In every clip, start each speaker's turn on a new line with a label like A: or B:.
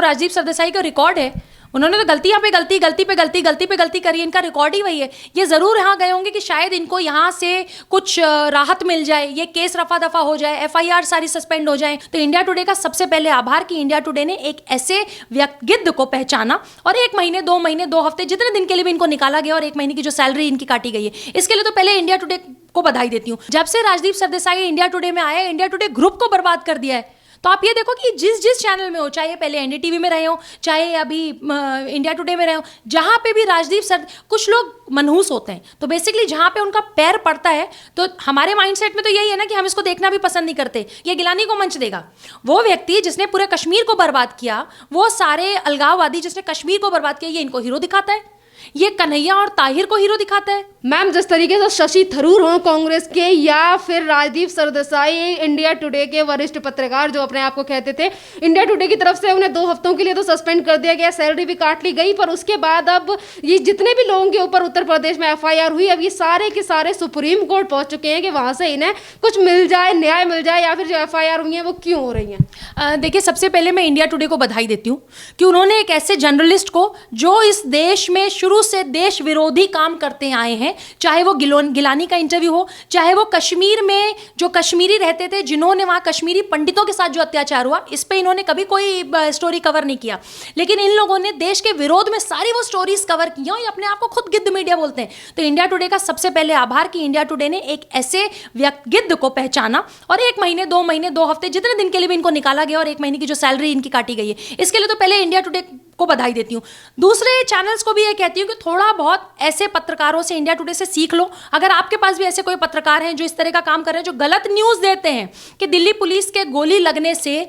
A: राजदीप सरदेसाई का रिकॉर्ड है। उन्होंने तो गलतियां पे गलती, गलती पे गलती, गलती पे गलती करी, इनका रिकॉर्ड ही वही है। ये जरूर यहाँ गए होंगे कि शायद इनको यहाँ से कुछ राहत मिल जाए, ये केस रफा दफा हो जाए, एफआईआर सारी सस्पेंड हो जाए। तो इंडिया टुडे का सबसे पहले आभार कि इंडिया टुडे ने एक ऐसे गिद्ध को पहचाना और 1 महीने 2 महीने 2 हफ्ते जितने दिन के लिए भी इनको निकाला गया और 1 महीने की जो सैलरी इनकी काटी गई है, इसके लिए तो पहले इंडिया टुडे को बधाई देती हूँ। जब से राजदीप सरदेसाई इंडिया टुडे में आया, इंडिया टुडे ग्रुप को बर्बाद कर दिया है। तो आप ये देखो कि जिस चैनल में हो, चाहे पहले एनडीटीवी में रहे हो, चाहे अभी इंडिया टुडे में रहे हो, जहां पे भी राजदीप सर, कुछ लोग मनहूस होते हैं, तो बेसिकली जहां पे उनका पैर पड़ता है, तो हमारे माइंडसेट में तो यही है ना कि हम इसको देखना भी पसंद नहीं करते। ये गिलानी को मंच देगा, वो व्यक्ति जिसने पूरे कश्मीर को बर्बाद किया, वो सारे अलगाववादी जिसने कश्मीर को बर्बाद किया, ये इनको हीरो दिखाता है, ये कन्हैया और ताहिर को हीरो दिखाता है।
B: मैम, जिस तरीके से शशि थरूर हो कांग्रेस के या फिर राजदीप सरदेसाई इंडिया टुडे के वरिष्ठ पत्रकार जो अपने आप को कहते थे, इंडिया टुडे की तरफ से उन्हें 2 हफ्तों के लिए तो सस्पेंड कर दिया गया, सैलरी भी काट ली गई, पर उसके बाद अब ये जितने भी लोगों के ऊपर उत्तर प्रदेश में एफआईआर हुई, अब ये सारे के सारे सुप्रीम कोर्ट पहुंच चुके हैं कि वहां से इन्हें कुछ मिल जाए, न्याय मिल जाए, या फिर जो एफआईआर हुई है वो क्यों हो रही है।
A: देखिए, सबसे पहले मैं इंडिया टुडे को बधाई देती हूँ कि उन्होंने एक ऐसे जर्नलिस्ट को जो इस देश में शुरू से देश विरोधी काम करते आए हैं, चाहे वो गिलानी का इंटरव्यू हो, चाहे वो कश्मीर में जो कश्मीरी रहते थे, जिन्होंने वहां कश्मीरी पंडितों के साथ जो अत्याचार हुआ, इस पे इन्होंने कभी कोई स्टोरी कवर नहीं किया, लेकिन इन लोगों ने देश के विरोध में सारी वो स्टोरीज कवर की और ये अपने आप को खुद गिद्ध मीडिया बोलते हैं। तो इंडिया टुडे का सबसे पहले आभार कि इंडिया टुडे ने एक ऐसे गिद्ध को पहचाना और 1 महीने 2 महीने 2 हफ्ते जितने दिन के लिए भी इनको निकाला गया और 1 महीने की जो सैलरी इनकी काटी गई है, इसके लिए तो पहले इंडिया टुडे को बधाई देती हूँ। दूसरे चैनल्स को भी ये कहती हूँ कि थोड़ा बहुत ऐसे पत्रकारों से, इंडिया टुडे से सीख लो। अगर आपके पास भी ऐसे कोई पत्रकार हैं जो इस तरह का काम कर रहे हैं, जो गलत न्यूज़ देते हैं कि दिल्ली पुलिस के गोली लगने से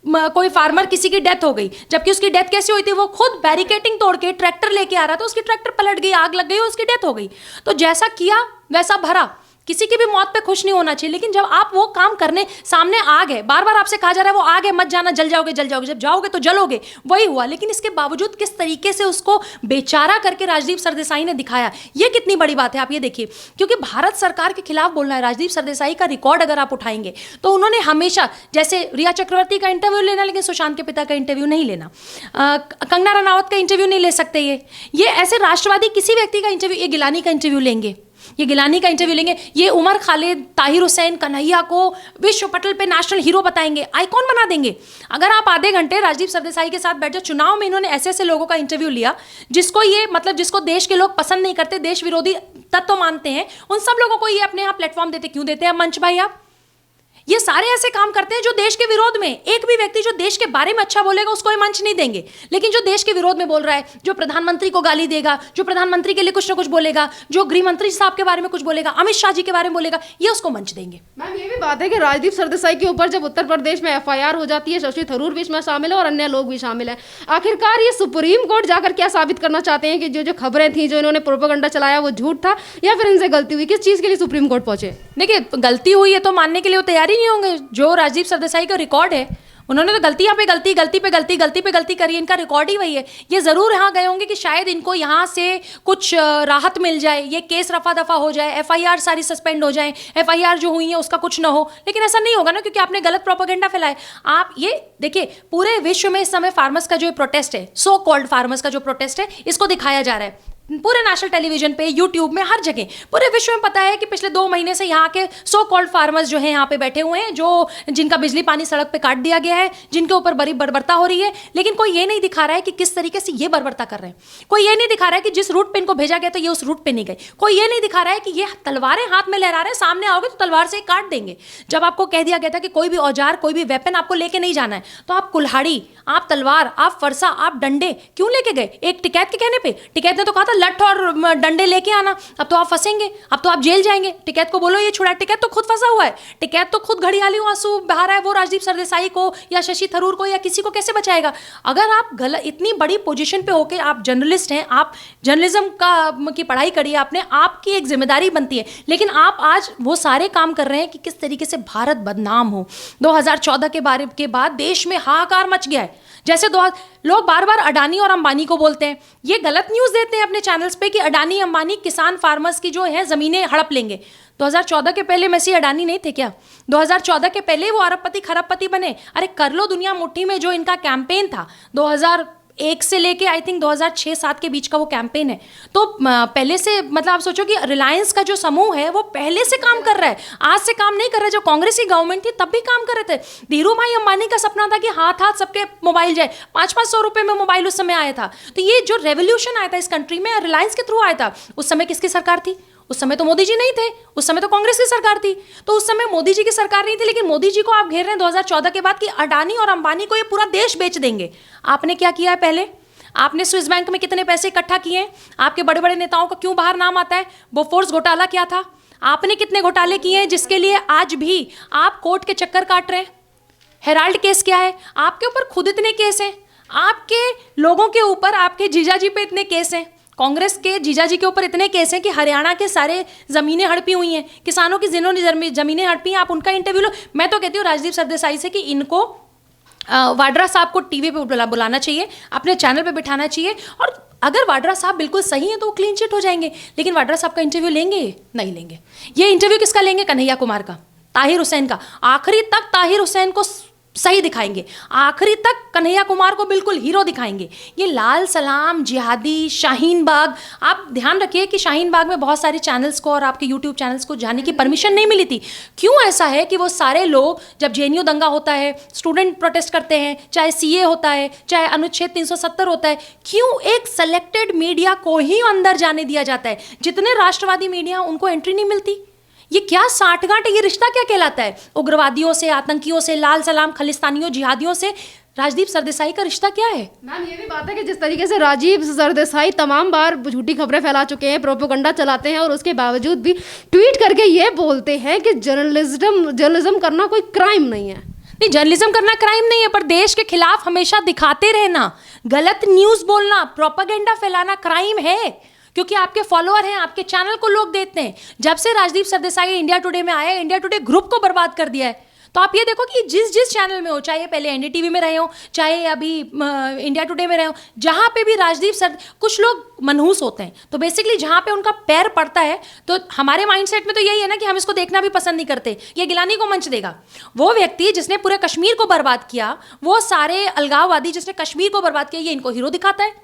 A: कोई फार्मर किसी की डेथ हो गई, जबकि उसकी डेथ कैसे हुई थी, वो खुद बैरिकेटिंग तोड़ के ट्रैक्टर लेके आ रहा था, उसकी ट्रैक्टर पलट गई, आग लग गई और उसकी डेथ हो गई। तो जैसा किया वैसा भरा, किसी की भी मौत पे खुश नहीं होना चाहिए, लेकिन जब आप वो काम करने, सामने आग है, बार बार आपसे कहा जा रहा है वो आग है, मत जाना, जल जाओगे जल जाओगे, जब जाओगे तो जलोगे, वही हुआ। लेकिन इसके बावजूद किस तरीके से उसको बेचारा करके राजदीप सरदेसाई ने दिखाया, ये कितनी बड़ी बात है, आप ये देखिए। क्योंकि भारत सरकार के खिलाफ बोलना है, राजदीप सरदेसाई का रिकॉर्ड अगर आप उठाएंगे तो उन्होंने हमेशा, जैसे रिया चक्रवर्ती का इंटरव्यू लेना, लेकिन सुशांत के पिता का इंटरव्यू नहीं लेना, कंगना रनावत का इंटरव्यू नहीं ले सकते, ये ऐसे राष्ट्रवादी किसी व्यक्ति का इंटरव्यू, ये गिलानी का इंटरव्यू लेंगे, ये गिलानी का इंटरव्यू लेंगे, ये उमर खालिद, ताहिर हुसैन, कन्हैया को विश्व पटल पे नेशनल हीरो बताएंगे, आइकॉन बना देंगे। अगर आप आधे घंटे राजदीप सरदेसाई के साथ बैठ जाओ, चुनाव में इन्होंने ऐसे ऐसे लोगों का इंटरव्यू लिया जिसको ये, मतलब जिसको देश के लोग पसंद नहीं करते, देश विरोधी तत्व मानते हैं, उन सब लोगों को ये अपने यहाँ प्लेटफॉर्म देते। क्यों देते हैं मंच भाई? आप ये सारे ऐसे काम करते हैं जो देश के विरोध में, एक भी व्यक्ति जो देश के बारे में अच्छा बोलेगा उसको ये मंच नहीं देंगे, लेकिन जो देश के विरोध में बोल रहा है, जो प्रधानमंत्री को गाली देगा, जो प्रधानमंत्री के लिए कुछ ना कुछ बोलेगा, जो गृह मंत्री साहब के बारे में कुछ बोलेगा, अमित शाह जी के बारे में बोलेगा, ये उसको मंच देंगे।
B: मैम, ये भी बात है कि राजदीप सरदेसाई के ऊपर जब उत्तर प्रदेश में एफआईआर हो जाती है, शशि थरूर भी इसमें शामिल है और अन्य लोग भी शामिल है। आखिरकार ये सुप्रीम कोर्ट जाकर क्या साबित करना चाहते हैं कि जो खबरें थी, जो इन्होंने प्रोपेगेंडा चलाया वो झूठ था, या फिर इनसे गलती हुई? किस चीज के लिए सुप्रीम कोर्ट पहुंचे?
A: देखिए, गलती हुई है तो मानने के लिए वो तैयार ही नहीं होंगे। जो राजदीप सरदेसाई का रिकॉर्ड है, उन्होंने तो गलतियां पे गलती, गलती पे गलती, गलती पे गलती करी, इनका रिकॉर्ड ही वही है। ये जरूर यहाँ गए होंगे कि शायद इनको यहाँ से कुछ राहत मिल जाए, ये केस रफा दफा हो जाए, एफआईआर सारी सस्पेंड हो जाए, एफआईआर जो हुई है उसका कुछ ना हो, लेकिन ऐसा नहीं होगा ना, क्योंकि आपने गलत प्रोपेगेंडा फैलाया। आप ये देखिए, पूरे विश्व में इस समय फार्मर्स का जो प्रोटेस्ट है, सो कॉल्ड फार्मर्स का जो प्रोटेस्ट है, इसको दिखाया जा रहा है पूरे नेशनल टेलीविजन पे, यूट्यूब में, हर जगह पूरे विश्व में। पता है कि पिछले 2 महीने से यहाँ के सो कॉल्ड फार्मर्स जो हैं यहाँ पे बैठे हुए हैं, जो जिनका बिजली पानी सड़क पे काट दिया गया है, जिनके ऊपर बड़ी बर्बरता हो रही है, लेकिन कोई ये नहीं दिखा रहा है कि किस तरीके से ये बर्बरता कर रहे हैं। कोई ये नहीं दिखा रहा है कि जिस रूट पे इनको भेजा गया तो ये उस रूट पे नहीं गए। कोई ये नहीं दिखा रहा है कि ये तलवारें हाथ में लहरा रहे हैं, सामने आओगे तो तलवार से काट देंगे। जब आपको कह दिया गया था कि कोई भी औजार, कोई भी वेपन आपको लेके नहीं जाना है, तो आप कुल्हाड़ी, आप तलवार, आप फरसा, आप डंडे क्यों लेके गए? एक टिकैत के कहने पे, टिकैत ने तो कहा था लठ और डंडे लेके आना, अब तो आप फंसेंगे, अब तो आप जेल जाएंगे। टिकैत को बोलो ये छुड़ा, टिकैत तो खुद फंसा हुआ है, टिकैत तो खुद घड़ियाली आंसू बहा रहा है, वो राजदीप सरदेसाई को या शशि थरूर को या किसी को कैसे बचाएगा? अगर आप गलत, इतनी बड़ी पोजीशन पे होके, आप जर्नलिस्ट हैं, आप जर्नलिज्म की पढ़ाई करिए आपने, आपकी एक जिम्मेदारी बनती है, लेकिन आप आज वो सारे काम कर रहे हैं कि किस तरीके से भारत बदनाम हो। 2014 के बाद देश में हाहाकार मच गया है। जैसे लोग बार बार अडानी और अंबानी को बोलते हैं, ये गलत न्यूज़ देते हैं अपने चैनल्स पे कि अडानी अंबानी किसान फार्मर्स की जो है ज़मीनें हड़प लेंगे। 2014 के पहले मेसी अडानी नहीं थे क्या? 2014 के पहले वो अरबपति खरबपति बने। अरे कर लो दुनिया मुट्ठी में, जो इनका कैंपेन था 2001 से लेके आई थिंक 2006-07 के बीच का वो कैंपेन है। तो पहले से मतलब आप सोचो कि रिलायंस का जो समूह है वो पहले से काम कर रहा है, आज से काम नहीं कर रहा है। जो कांग्रेस की गवर्नमेंट थी तब भी काम कर रहे थे। धीरू भाई अंबानी का सपना था कि हाथ हाथ सबके मोबाइल जाए, 500-500 रुपए में मोबाइल उस समय आया था। तो ये जो रेवोल्यूशन आया था इस कंट्री में रिलायंस के थ्रू आया था। उस समय किसकी सरकार थी? उस समय तो मोदी जी नहीं थे, उस समय तो कांग्रेस की सरकार थी। तो उस समय मोदी जी की सरकार नहीं थी, लेकिन मोदी जी को आप घेर रहे हैं 2014 के बाद कि अडानी और अंबानी को ये पूरा देश बेच देंगे। आपने क्या किया है? पहले आपने स्विस बैंक में कितने पैसे इकट्ठा किए हैं? आपके बड़े बड़े नेताओं का क्यों बाहर नाम आता है? बोफोर्स घोटाला क्या था? आपने कितने घोटाले किए हैं जिसके लिए आज भी आप कोर्ट के चक्कर काट रहे हैं? हेराल्ड केस क्या है? आपके ऊपर खुद इतने केस हैं, आपके लोगों के ऊपर, आपके जीजाजी पे इतने केस हैं, कांग्रेस के जीजाजी के ऊपर इतने केस हैं कि हरियाणा के सारे ज़मीनें हड़पी हुई हैं, किसानों की जिन्होंने ज़मीनें हड़पी हैं। आप उनका इंटरव्यू लो। मैं तो कहती हूँ राजदीप सरदेसाई से कि इनको वाड्रा साहब को टीवी पे बुलाना चाहिए, अपने चैनल पे बिठाना चाहिए। और अगर वाड्रा साहब बिल्कुल सही हैं तो वो क्लीन चिट हो जाएंगे। लेकिन वाड्रा साहब का इंटरव्यू लेंगे? नहीं लेंगे। ये इंटरव्यू किसका लेंगे? कन्हैया कुमार का, ताहिर हुसैन का। आखिरी तक ताहिर हुसैन को सही दिखाएंगे, आखिरी तक कन्हैया कुमार को बिल्कुल हीरो दिखाएंगे। ये लाल सलाम, जिहादी, शाहीन बाग, आप ध्यान रखिए कि शाहीन बाग में बहुत सारे चैनल्स को और आपके यूट्यूब चैनल्स को जाने की परमिशन नहीं मिली थी। क्यों ऐसा है कि वो सारे लोग, जब जेएनयू दंगा होता है, स्टूडेंट प्रोटेस्ट करते हैं, चाहे सीए होता है, चाहे अनुच्छेद 370 होता है, क्यों एक सेलेक्टेड मीडिया को ही अंदर जाने दिया जाता है? जितने राष्ट्रवादी मीडिया उनको एंट्री नहीं मिलती। ये क्या साठगांठ है? ये रिश्ता क्या कहलाता है? उग्रवादियों से, आतंकियों से, लाल सलाम, खलिस्तानियों, जिहादियों से राजदीप सरदेसाई का रिश्ता क्या है?
B: मैम ये भी बात है कि जिस तरीके से राजीव सरदेसाई तमाम बार झूठी खबरें फैला चुके हैं, प्रोपेगेंडा चलाते हैं, और उसके बावजूद भी ट्वीट करके ये बोलते हैं कि जर्नलिज्म करना कोई क्राइम नहीं है।
A: नहीं, जर्नलिज्म करना क्राइम नहीं है, पर देश के खिलाफ हमेशा दिखाते रहना, गलत न्यूज़ बोलना, प्रोपेगेंडा फैलाना क्राइम है। क्योंकि आपके फॉलोअर हैं, आपके चैनल को लोग देखते हैं। जब से राजदीप सरदेसाई इंडिया टुडे में आए, इंडिया टुडे ग्रुप को बर्बाद कर दिया है। तो आप ये देखो कि जिस चैनल में हो, चाहे पहले एनडीटीवी में रहे हो, चाहे अभी इंडिया टुडे में रहे हो, जहाँ पे भी राजदीप सर, कुछ लोग मनहूस होते हैं, तो बेसिकली जहाँ पे उनका पैर पड़ता है, तो हमारे माइंडसेट में तो यही है ना कि हम इसको देखना भी पसंद नहीं करते। ये गिलानी को मंच देगा। वो व्यक्ति जिसने पूरे कश्मीर को बर्बाद किया, वो सारे अलगाववादी जिसने कश्मीर को बर्बाद किया, ये इनको हीरो दिखाता है।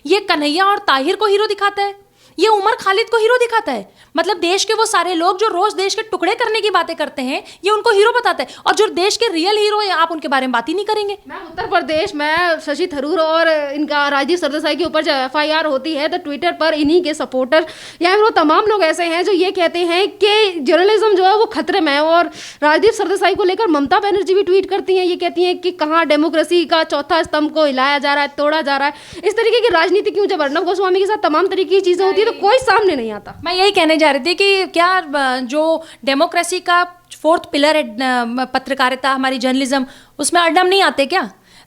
A: ये कन्हैया और ताहिर को हीरो दिखाता है। ये उमर खालिद को हीरो दिखाता है। मतलब देश के वो सारे लोग जो रोज देश के टुकड़े करने की बातें करते हैं, ये उनको हीरो बताता है। और जो देश के रियल हीरो है, आप उनके बारे में बात ही नहीं करेंगे।
B: मैं उत्तर प्रदेश में शशि थरूर और इनका राजीव सरदेसाई के ऊपर जब एफआईआर होती है, तो ट्विटर पर इन्हीं के सपोर्टर या फिर वो तमाम लोग ऐसे हैं जो ये कहते हैं कि जर्नलिज्म जो है वो खतरे में है। और राजदीप सरदेसाई को लेकर ममता बनर्जी भी ट्वीट करती हैं, ये कहती हैं कि कहाँ डेमोक्रेसी का चौथा स्तंभ को हिलाया जा रहा है, तोड़ा जा रहा है। इस तरीके की राजनीति क्यों? जब अर्नब गोस्वामी के साथ तमाम तरीके की चीजें होती है तो कोई सामने नहीं आता।
A: मैं यही कहने जा रही थी कि क्या जो डेमोक्रेसी का फोर्थ पिलर है पत्रकारिता, हमारी जर्नलिज्म, उसमें अड्डम नहीं आते क्या?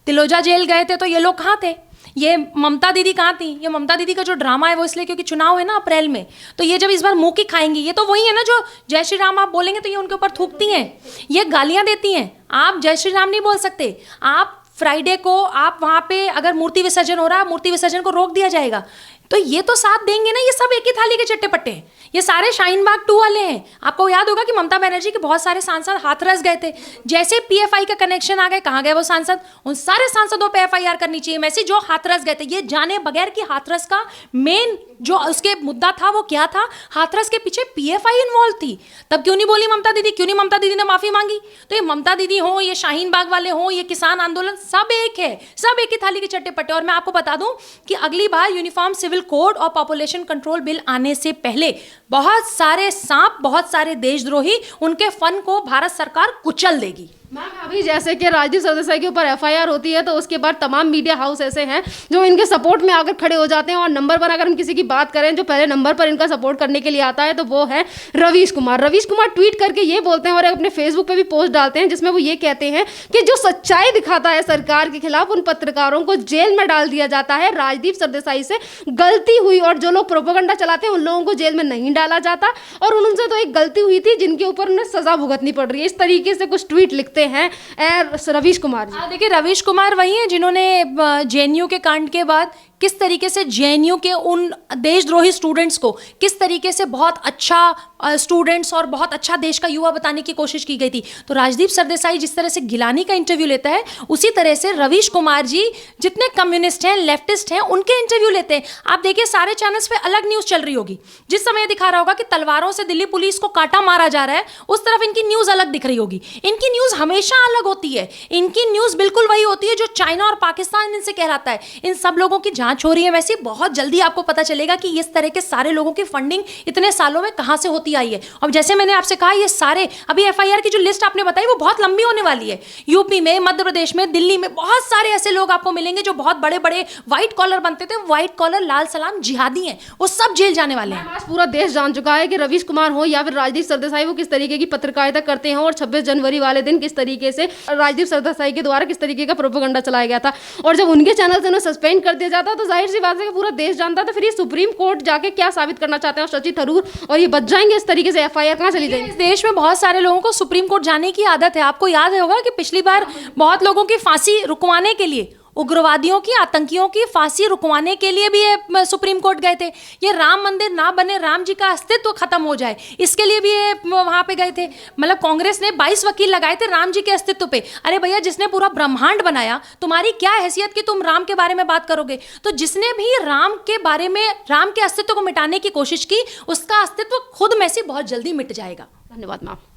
A: तिलोजा जेल गए थे तो ये लोग कहाँ थे? ये ममता दीदी कहाँ थी? ये ममता दीदी का जो ड्रामा है वो इसलिए क्योंकि चुनाव है ना अप्रैल में, तो ये जब इस बार मुंह की खाएंगी, ये तो वही है ना जो जय श्री राम आप बोलेंगे तो ये उनके ऊपर थूकती हैं, ये गालियाँ देती हैं। आप जय श्री राम नहीं बोल सकते। आप फ्राइडे को आप वहाँ पे अगर मूर्ति विसर्जन हो रहा है, मूर्ति विसर्जन को रोक दिया जाएगा, तो ये तो साथ देंगे ना। ये सब एक ही थाली के चट्टे पट्टे हैं। ये सारे शाहीन बाग 2 वाले हैं। आपको याद होगा कि ममता बनर्जी के बहुत सारे सांसद हाथरस गए थे। जैसे पीएफआई का कनेक्शन आ गए, कहाँ गए वो सांसद? उन सारे सांसदों पे एफआईआर करनी चाहिए। मैसी जो हाथरस गए थे, ये जाने बगैर कि हाथरस का मेन जो उसके मुद्दा था वो क्या था, हाथरस के पीछे पीएफआई इन्वॉल्व थी। तब क्यों नहीं बोली ममता दीदी? क्यों नहीं ममता दीदी ने माफी मांगी? तो ये ममता दीदी हो, ये शाहीन बाग वाले हो, ये किसान आंदोलन, सब एक है, सब एक ही थाली के चट्टे पट्टे। और मैं आपको बता दूं कि अगली बार यूनिफॉर्म सिविल कोड और पॉपुलेशन कंट्रोल बिल आने से पहले बहुत सारे सांप, बहुत सारे देशद्रोही, उनके फन को भारत सरकार कुचल देगी।
B: मैम अभी जैसे कि राजदीप सरदेसाई के ऊपर एफआईआर होती है, तो उसके बाद तमाम मीडिया हाउस ऐसे हैं जो इनके सपोर्ट में आकर खड़े हो जाते हैं। और नंबर 1 अगर हम किसी की बात करें जो पहले नंबर पर इनका सपोर्ट करने के लिए आता है, तो वो है रवीश कुमार। रवीश कुमार ट्वीट करके ये बोलते हैं और अपने फेसबुक पे भी पोस्ट डालते हैं, जिसमें वो ये कहते हैं कि जो सच्चाई दिखाता है सरकार के खिलाफ, उन पत्रकारों को जेल में डाल दिया जाता है। राजदीप सरदेसाई से गलती हुई, और जो लोग प्रोपेगेंडा चलाते हैं उन लोगों को जेल में नहीं डाला जाता, और उनसे तो एक गलती हुई थी जिनके ऊपर उन्हें सजा भुगतनी पड़ रही है। इस तरीके से कुछ ट्वीट लिखते रिश्ते हैं रवीश कुमार जी।
A: देखिए, रवीश कुमार वही हैं जिन्होंने जेएनयू के कांड के बाद किस तरीके से जेएनयू के उन देशद्रोही स्टूडेंट्स को किस तरीके से बहुत अच्छा स्टूडेंट्स और बहुत अच्छा देश का युवा बताने की कोशिश की गई थी। तो राजदीप सरदेसाई जिस तरह से गिलानी का इंटरव्यू लेता है, उसी तरह से रवीश कुमार जी जितने कम्युनिस्ट हैं, लेफ्टिस्ट हैं, उनके इंटरव्यू लेते हैं। आप देखिए, सारे चैनल्स पे अलग न्यूज़ चल रही होगी। जिस समय दिखा रहा होगा कि तलवारों से दिल्ली पुलिस को काटा मारा जा रहा है, उस तरफ इनकी न्यूज़ अलग दिख रही होगी। इनकी न्यूज़ हमेशा अलग होती है। इनकी न्यूज़ बिल्कुल वही होती है जो चाइना और पाकिस्तान इनसे कहलाता है। इन सब लोगों की जांच हो रही है। वैसे बहुत जल्दी आपको पता चलेगा कि इस तरह के सारे लोगों की फंडिंग इतने सालों में कहां से होती आई है। अब जैसे मैंने आपसे कहा, ये सारे अभी एफआईआर की जो लिस्ट आपने बताई वो बहुत लंबी होने वाली है। यूपी में, मध्य प्रदेश में, दिल्ली में बहुत सारे ऐसे लोग आपको मिलेंगे जो बहुत बड़े बड़े व्हाइट कॉलर बनते थे, व्हाइट कॉलर लाल सलाम जिहादी हैं, वो सब जेल जाने वाले हैं।
B: आज पूरा देश जान चुका है कि रवीश कुमार हो या फिर राजदीप सरदेसाई, वो किस तरीके की पत्रकारिता करते हैं और 26 जनवरी वाले दिन किस तरीके से राजदीप सरदेसाई के द्वारा किस तरीके का प्रोपेगेंडा चलाया गया था। और जब उनके चैनल से उन्हें सस्पेंड कर दिया जाता तो जाहिर सी बात है कि पूरा देश जानता था फिर ये सुप्रीम कोर्ट जाके क्या साबित करना चाहते हैं और शशि थरूर और ये बच जाएंगे इस तरीके से। एफआईआर कहां चली जाएगी?
A: इस देश में बहुत सारे लोगों को सुप्रीम कोर्ट जाने की आदत है। आपको याद होगा कि पिछली बार बहुत लोगों की फांसी रुकवाने के लिए, उग्रवादियों की, आतंकियों की फांसी रुकवाने के लिए भी ये सुप्रीम कोर्ट गए थे। ये राम मंदिर ना बने, राम जी का अस्तित्व खत्म हो जाए, इसके लिए भी ये वहां पे गए थे। मतलब कांग्रेस ने 22 वकील लगाए थे राम जी के अस्तित्व पे। अरे भैया, जिसने पूरा ब्रह्मांड बनाया, तुम्हारी क्या हैसियत कि तुम राम के बारे में बात करोगे? तो जिसने भी राम के बारे में, राम के अस्तित्व को मिटाने की कोशिश की, उसका अस्तित्व खुद में से बहुत जल्दी मिट जाएगा।
B: धन्यवाद मैम।